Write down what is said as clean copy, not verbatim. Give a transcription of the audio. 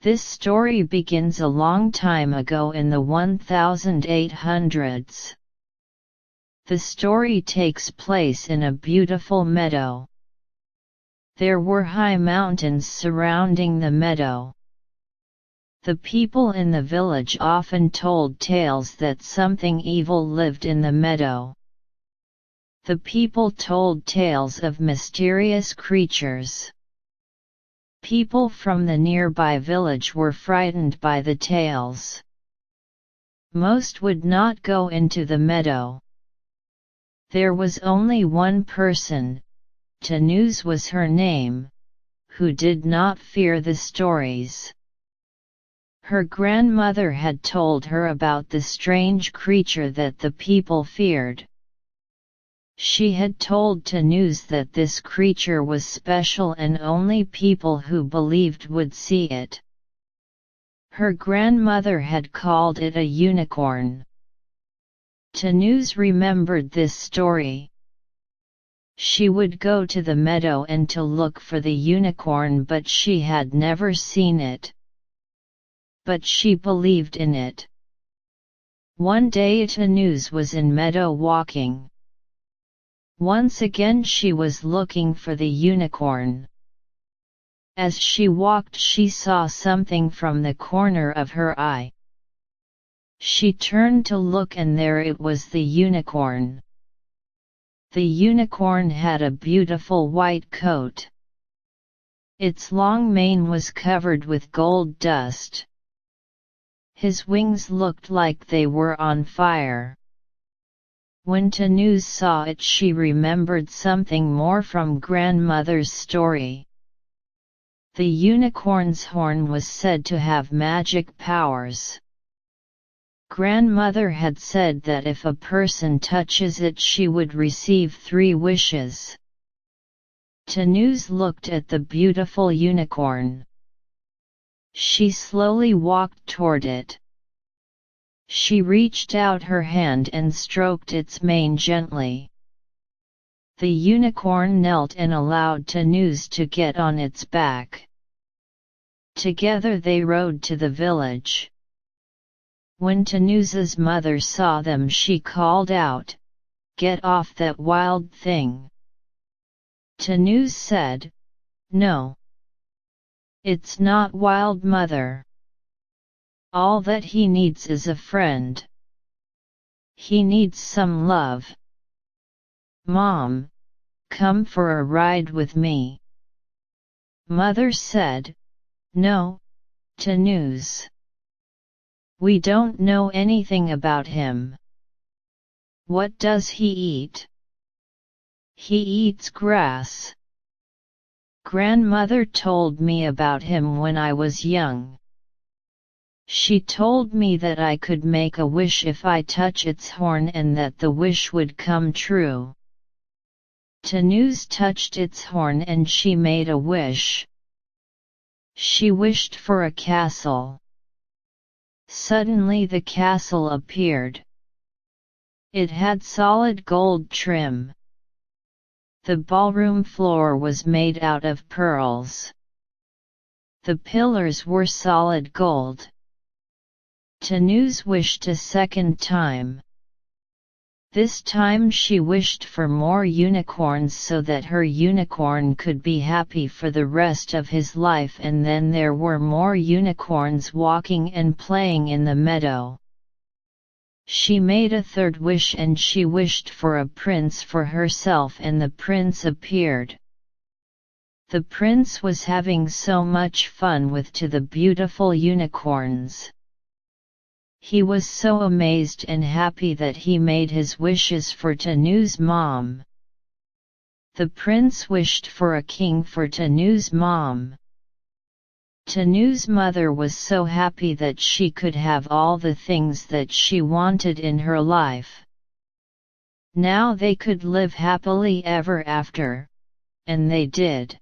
This story begins a long time ago in the 1800s. The story takes place in a beautiful meadow. There were high mountains surrounding the meadow. The people in the village often told tales that something evil lived in the meadow. The people told tales of mysterious creatures. People from the nearby village were frightened by the tales. Most would not go into the meadow. There was only one person, Tanuse was her name, who did not fear the stories. Her grandmother had told her about the strange creature that the people feared. She had told Tanuse that this creature was special and only people who believed would see it. Her grandmother had called it a unicorn. Tanuse remembered this story. She would go to the meadow and to look for the unicorn, but she had never seen it. But she believed in it. One day Tanuse was in meadow walking. Once again she was looking for the unicorn. As she walked she saw something from the corner of her eye. She turned to look and there it was, the unicorn. The unicorn had a beautiful white coat. Its long mane was covered with gold dust. His wings looked like they were on fire. When Tanuse saw it she remembered something more from grandmother's story. The unicorn's horn was said to have magic powers. Grandmother had said that if a person touches it she would receive 3 wishes. Tanuse looked at the beautiful unicorn. She slowly walked toward it. She reached out her hand and stroked its mane gently. The unicorn knelt and allowed Tanuse to get on its back. Together they rode to the village. When Tanuse's mother saw them she called out, "Get off that wild thing!" Tanuse said, "No. It's not wild, mother. All that he needs is a friend. He needs some love. Mom, come for a ride with me." Mother said, "No, Tanuse. We don't know anything about him. What does he eat?" "He eats grass. Grandmother told me about him when I was young. She told me that I could make a wish if I touch its horn and that the wish would come true." Tanuse touched its horn and she made a wish. She wished for a castle. Suddenly the castle appeared. It had solid gold trim. The ballroom floor was made out of pearls. The pillars were solid gold. Tanuse wished a second time. This time she wished for more unicorns so that her unicorn could be happy for the rest of his life, and then there were more unicorns walking and playing in the meadow. She made a third wish and she wished for a prince for herself, and the prince appeared. The prince was having so much fun with the beautiful unicorns. He was so amazed and happy that he made his wishes for Tanuse's mom. The prince wished for a king for Tanuse's mom. Tanuse's mother was so happy that she could have all the things that she wanted in her life. Now they could live happily ever after, and they did.